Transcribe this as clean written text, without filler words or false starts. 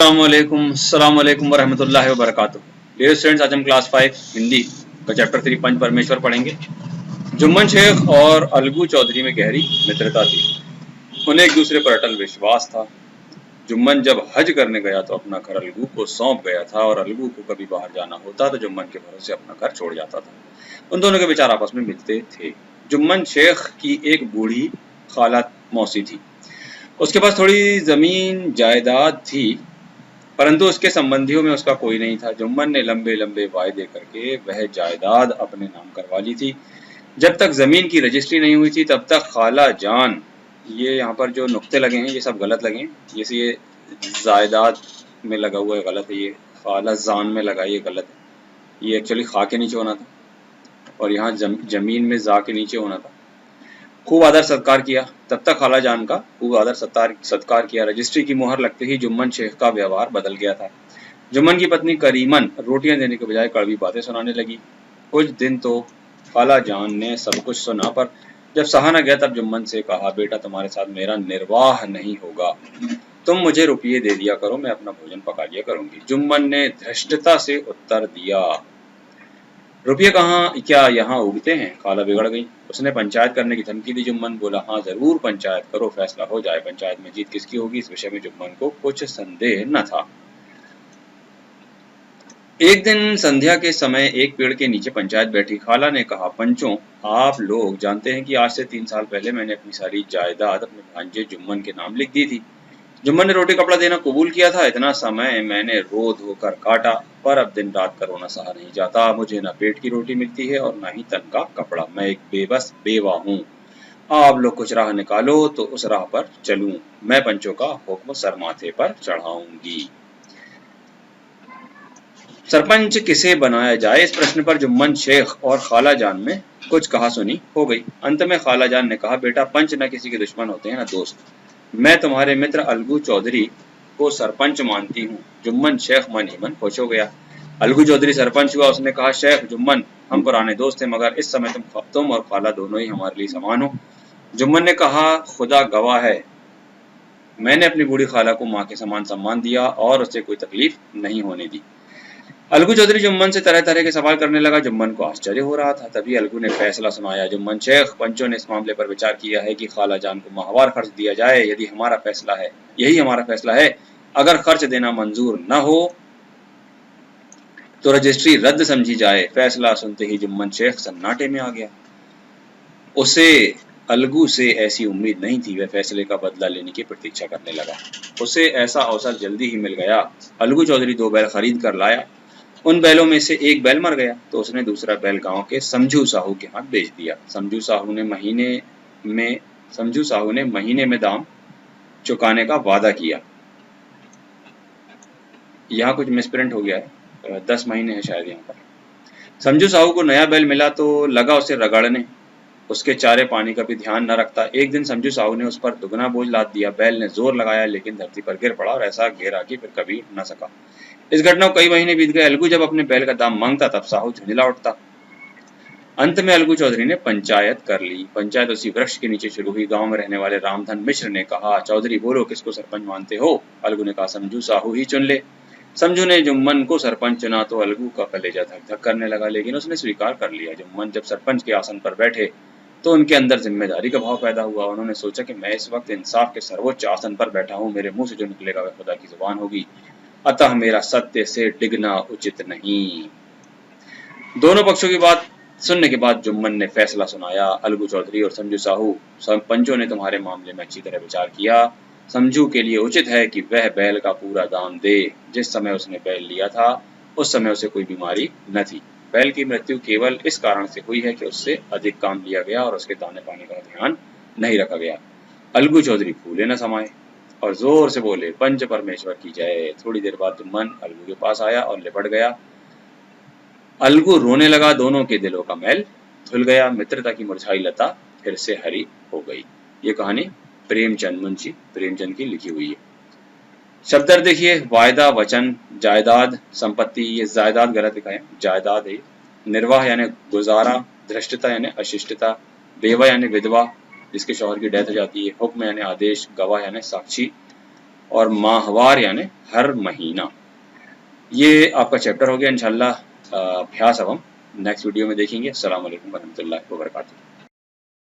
अस्सलाम वालेकुम वरहमतुल्लाहि वबरकातुहू। डियर स्टूडेंट्स, आज हम क्लास 5 हिंदी का चैप्टर 3 पंच परमेश्वर पढ़ेंगे। जुम्मन शेख और अलगू चौधरी में गहरी मित्रता थी। उन्हें एक दूसरे पर अटल विश्वास था। जुम्मन जब हज करने गया तो अपना घर अलगू को सौंप गया था और अलगू को कभी बाहर जाना होता तो जुम्मन के भरोसे अपना घर छोड़ जाता था। उन दोनों के विचार आपस में मिलते थे। जुम्मन शेख की एक बूढ़ी खाला मौसी थी। उसके पास थोड़ी जमीन जायदाद थी, परंतु उसके संबंधियों में उसका कोई नहीं था। जुम्मन ने लंबे लंबे वायदे करके वह जायदाद अपने नाम करवा ली थी। जब तक जमीन की रजिस्ट्री नहीं हुई थी तब तक खाला जान, ये यहाँ पर जो नुक्ते लगे हैं ये सब गलत लगे हैं। जैसे ये जायदाद में लगा हुआ है गलत है, ये खाला जान में लगा ये गलत है। ये एक्चुअली खा के नीचे होना था और यहाँ जमीन में जा के नीचे होना था। खूब आदर सत्कार किया, तब तक खाला जान का खूब आदर सत्कार किया। रजिस्ट्री की मुहर लगते ही जुम्मन शेख का व्यवहार बदल गया था। जुम्मन की पत्नी करीमन रोटियां देने के बजाय कड़वी बातें सुनाने लगी। कुछ दिन तो खाला जान ने सब कुछ सुना, पर जब सहा न गया तब जुम्मन से कहा, बेटा तुम्हारे साथ मेरा निर्वाह नहीं होगा, तुम मुझे रुपये दे दिया करो, मैं अपना भोजन पका लिया करूंगी। जुम्मन ने धृष्टता से उत्तर दिया, रुपये कहाँ क्या यहाँ उगते हैं? खाला बिगड़ गई। उसने पंचायत करने की धमकी दी। जुम्मन बोला, हाँ जरूर पंचायत करो, फैसला हो जाए। पंचायत में जीत किसकी होगी इस विषय में जुम्मन को कुछ संदेह न था। एक दिन संध्या के समय एक पेड़ के नीचे पंचायत बैठी। खाला ने कहा, पंचों आप लोग जानते हैं कि आज से 3 साल पहले मैंने अपनी सारी जायदाद अपने भांजे जुम्मन के नाम लिख दी थी। जुम्मन ने रोटी कपड़ा देना कबूल किया था। इतना समय मैंने रो धोकर काटा, पर अब दिन रात का रोना सहा नहीं जाता। मुझे न पेट की रोटी मिलती है और न ही तन का कपड़ा। मैं एक बेबस बेवा हूँ। आप लोग कुछ राह निकालो तो उस राह पर चलूं। मैं पंचों का हुक्म सर माथे पर चढ़ाऊंगी। सरपंच किसे बनाया जाए, इस प्रश्न पर जुम्मन शेख और खाला जान में कुछ कहा सुनी हो गई। अंत में खाला जान ने कहा, बेटा पंच न किसी के दुश्मन होते हैं न दोस्त। मैं तुम्हारे मित्र अलगू चौधरी को सरपंच मानती हूँ। जुम्मन शेख मन ही मन खुश हो गया। अलगू चौधरी सरपंच हुआ। उसने कहा, शेख जुम्मन हम पुराने दोस्त हैं, मगर इस समय तुम और खाला दोनों ही हमारे लिए समान हो। जुम्मन ने कहा, खुदा गवाह है, मैंने अपनी बूढ़ी खाला को माँ के समान सम्मान दिया और उसे कोई तकलीफ नहीं होने दी। अलगू चौधरी जुम्मन से तरह तरह के सवाल करने लगा। जुम्मन को आश्चर्य हो रहा था। तभी अलगू ने फैसला सुनाया, जुम्मन शेख, पंचों ने इस मामले पर विचार किया है कि खाला जान को माहवार खर्च दिया जाए। यदि यही हमारा फैसला है। अगर खर्च देना मंजूर न हो तो रजिस्ट्री रद्द समझी जाए। फैसला सुनते ही जुम्मन शेख सन्नाटे में आ गया। उसे अलगू से ऐसी उम्मीद नहीं थी। वह फैसले का बदला लेने की प्रतीक्षा करने लगा। उसे ऐसा अवसर जल्दी ही मिल गया। अलगू चौधरी 2 बैल खरीद कर लाया। उन बैलों में से एक बैल मर गया तो उसने दूसरा बैल गांव के समझू साहू के हाथ बेच दिया। समझू साहू ने महीने में दाम चुकाने का वादा किया। यहाँ कुछ मिसप्रिंट हो गया है, 10 महीने है शायद यहाँ पर। समझू साहू को नया बैल मिला तो लगा उसे रगड़ने। उसके चारे पानी का भी ध्यान न रखता। एक दिन समझू साहू ने उस पर दुगना बोझ लाद दिया। बैल ने जोर लगाया लेकिन धरती पर गिर पड़ा और ऐसा गिरा कि फिर कभी न सका। इस घटना को कई महीने बीत गए। अलगू जब अपने बैल का दाम मांगता तब साहू झुंझला उठता। अंत में अलगू चौधरी ने पंचायत कर ली। पंचायत उसी वृक्ष के नीचे शुरू हुई। गांव में रहने वाले रामधन मिश्र ने कहा, चौधरी बोलो किसको सरपंच मानते हो? अलगू ने कहा, समझू साहू ही चुन ले। समझू ने जुम्मन को सरपंच चुना तो अलगू का कलेजा धक धक करने लगा, लेकिन उसने स्वीकार कर लिया। जुम्मन जब सरपंच के आसन पर बैठे तो उनके अंदर जिम्मेदारी का भाव पैदा हुआ। उन्होंने सोचा कि मैं इस वक्त इंसाफ के सर्वोच्च आसन पर बैठा हूँ, मेरे मुंह से जो निकलेगा वह खुदा की जुबान होगी, अतः मेरा सत्य से डिगना उचित नहीं। दोनों पक्षों की बात सुनने के बाद जुम्मन ने फैसला सुनाया, अलगू चौधरी और समझू साहू, पंचों ने तुम्हारे मामले में अच्छी तरह विचार किया। समझू के लिए उचित है कि वह बैल का पूरा दाम दे। जिस समय उसने बैल लिया था उस समय उसे कोई बीमारी न थी। बैल की मृत्यु केवल इस कारण से हुई है कि उससे अधिक काम लिया गया और उसके दाने पानी का ध्यान नहीं रखा गया। अलगू चौधरी फूले न समाये और जोर से बोले, पंच परमेश्वर की जय। थोड़ी देर बाद जुम्मन अलगू के पास आया और लिपट गया। अलगू रोने लगा। दोनों के दिलों का मैल धुल गया। मित्रता की मुरझाई लता फिर से हरी हो गई। ये कहानी प्रेमचंद, मुंशी प्रेमचंद की लिखी हुई है। शब्द देखिए, वायदा, वचन, जायदाद, संपत्ति। ये जायदाद गलत लिखा है, जायदाद है। निर्वाह यानी गुजारा, धृष्टता यानी अशिष्टता, बेवा यानी विधवा जिसके शौहर की डेथ हो जाती है, हुक्म यानी आदेश, गवाह यानी साक्षी, और माहवार यानी हर महीना। ये आपका चैप्टर हो गया इंशाल्लाह। अभ्यास अब हम नेक्स्ट वीडियो में देखेंगे। अस्सलाम वालेकुम वरहमतुल्लाहि वबरकातुहू।